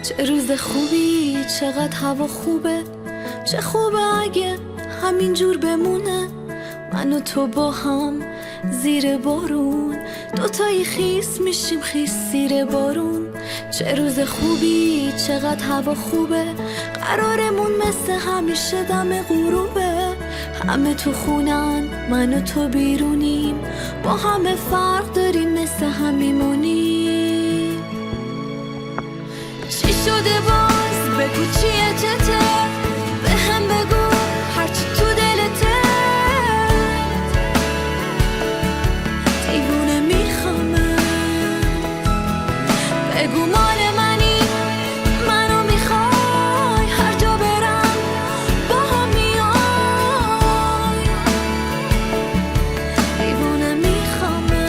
چه روز خوبی، چقدر هوا خوبه، چه خوبه اگه همینجور بمونه. من و تو با هم زیر بارون، دوتایی خیس میشیم خیس زیر بارون. چه روز خوبی، چقدر هوا خوبه، قرارمون مثل همیشه دم غروبه. همه تو خونن، من و تو بیرونیم، با همه فرق داریم مثل هم میمونیم. چی شده باز؟ بگو چیه چته، به هم بگو هرچی تو دلته. دیوونه میخوامه، بگو مال منی، منو میخوای، هر جا برم با هم میای. دیوونه میخوامه.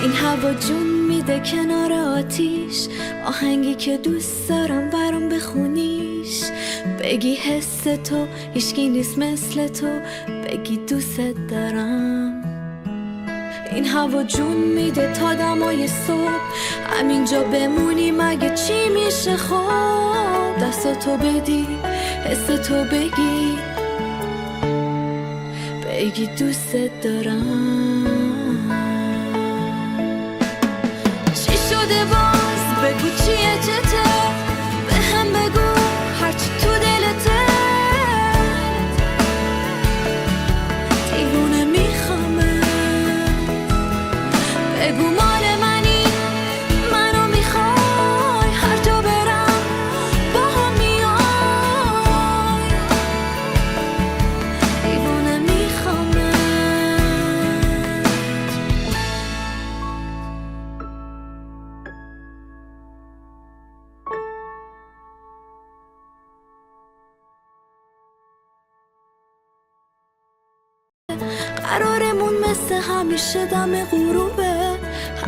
این هوا جون میده کنار آتیش، آهنگی که دوست دارم برام بخونیش. بگی حس تو هیچکی نیست مثل تو، بگی دوست دارم. این هوا جون میده تا دمای صبح، همینجا بمونی مگه چی میشه خوب. دستاتو بدی، حس تو بگی، بگی دوست دارم. چی شده باز؟ بگو چیه چته، به هم بگو هرچی تو دلته. دیوونه میخوامه، بگو مال منی، منو میخوای، هر جا برم با هم میای. دیوونه میخوامه. قرارمون مثل همیشه دم غروبه.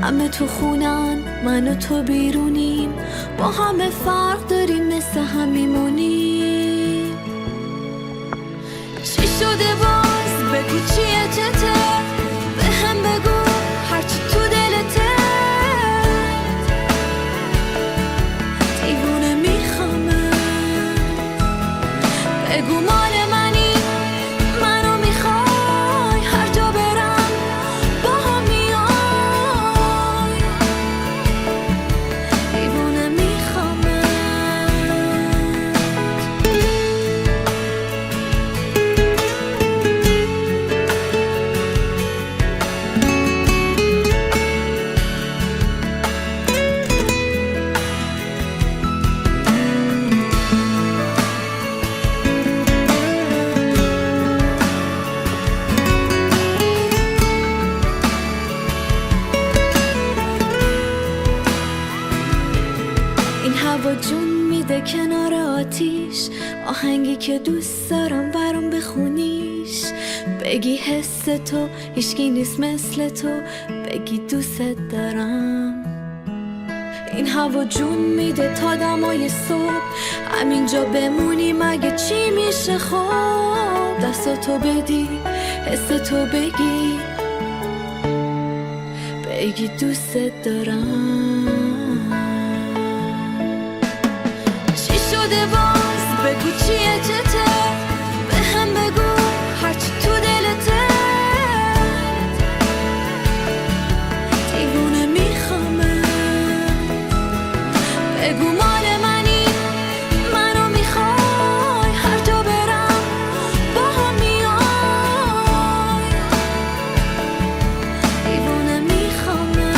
همه تو خونن، من و تو بیرونیم، با همه فرق داریم مثل هم میمونیم. چی شده باز؟ بگو چیه چته، به هم بگو هرچی تو دلته. دیوونه میخوامه، بگو مال منی، منو میخوای، هر جا برم با هم میای. دیوونه میخوامه. این هوا جون میده کنار آتیش، آهنگی که دوست دارم برام بخونیش. بگی حس تو هیچکی نیست مثل تو، بگی دوست دارم. این هوا جون میده تا دمای صبح، همینجا بمونی مگه چی میشه خوب. دستاتو بدی، حس تو بگی، بگی دوست دارم. چی شده باز؟ بگو چیه چته، به هم بگو هرچی تو دلته. دیوونه میخوامه، بگو مال منی، منو میخوای، هر جا برم با هم میای. دیوونه میخوامه.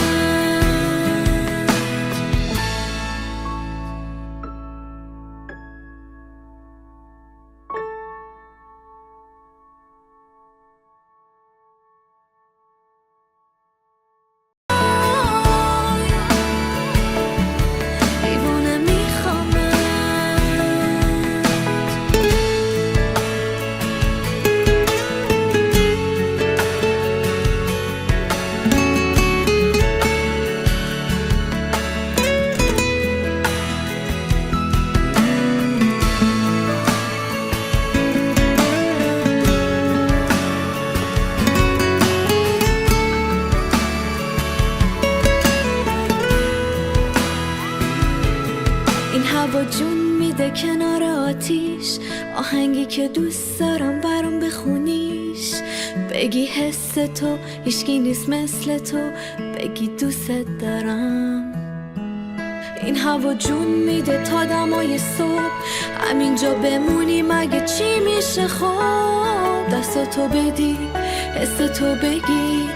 کنار آتیش، آهنگی که دوست دارم برام بخونیش. بگی حس تو هیچکی نیست مثل تو، بگی دوست دارم. این هوا جون میده تا دمای صبح، همینجا بمونی مگه چی میشه خوب. دستاتو بدی حس تو بگی،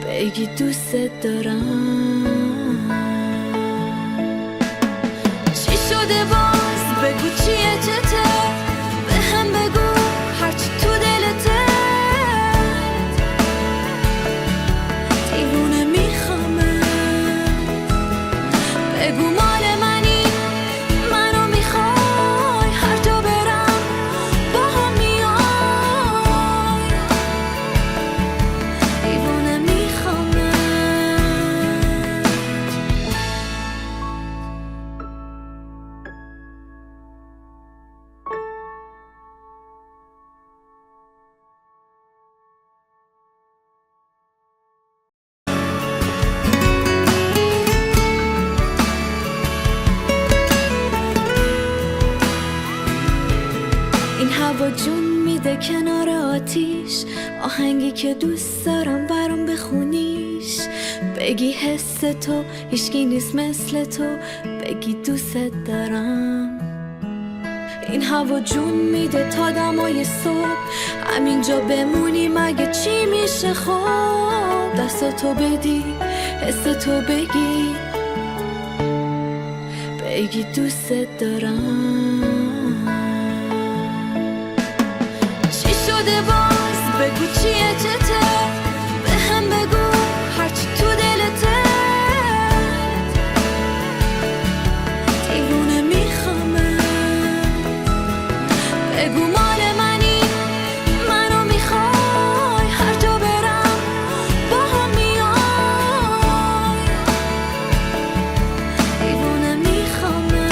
بگی دوست دارم. چی شده باز بگو چیه چته، به هم بگو هرچی تو دلته. دیوونه میخوامه، بگو مال منی، منو میخوای، هر جا برم با هم میای. دیوونه میخوامه. این هوا جون میده کنار آتیش، آهنگی که دوست دارم برام بخونیش. بگی حس تو هیچکی نیست مثل تو، بگی دوست دارم. این هوا جون میده تا دمای صبح، همینجا بمونی مگه چی میشه خوب. دستاتو بدی حس تو بگی، بگی دوست دارم. چی شده باز بگو چیه چته، به هم بگو هرچی تو دلته. دیوونه میخوامه، بگو مال منی، منو میخوای، هر جا برم با هم میای. دیوونه میخوامه.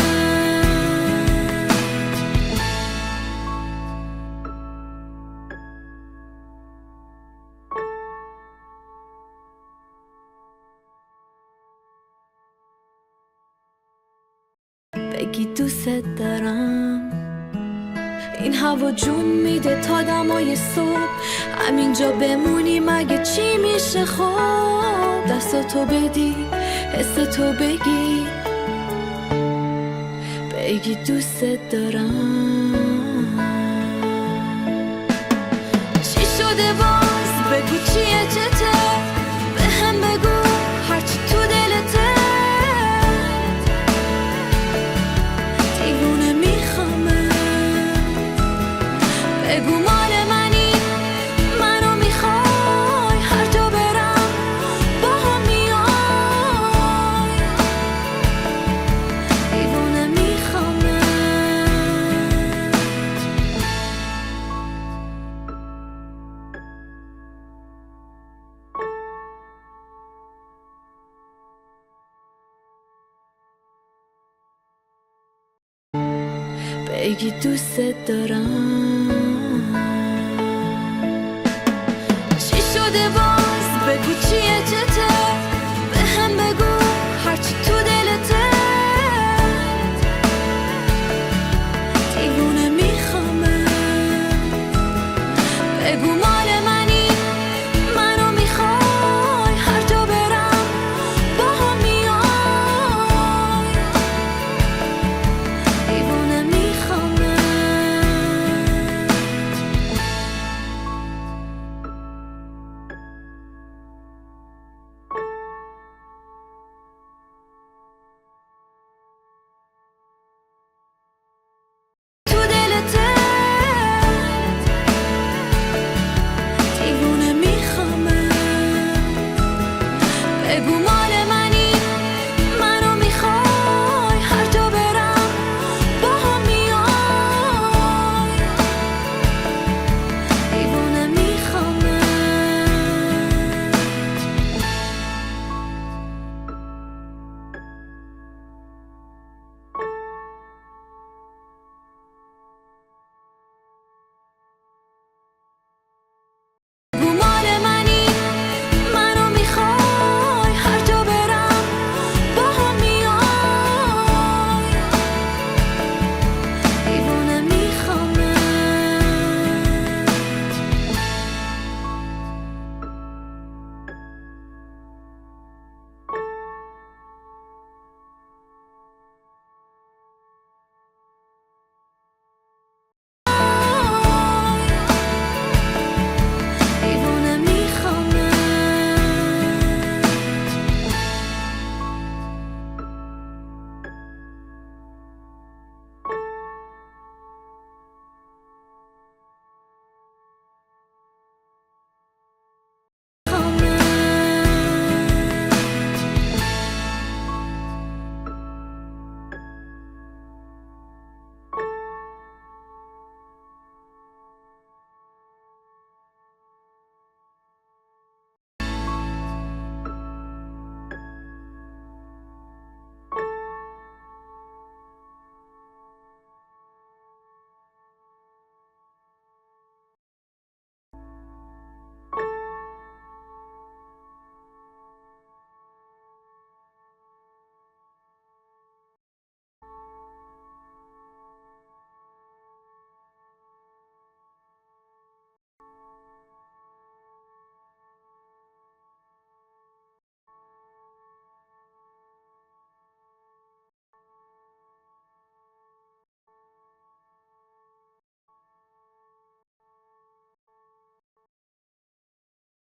بگی دوست دارم. این هوا جون میده تا دمای صبح، همینجا بمونی مگه چی میشه خوب. دستاتو بدی حس تو بگی، بگی دوست دارم. چی شده باز بگو چیه چته، به هم بگو هرچی تو دلته. دیوونه میخوامه، بگو مال منی، منو میخوای، هر جا برم با هم میای. دیوونه میخوامه. بگی دوست دارم. چی شده باز بگو چیه چته،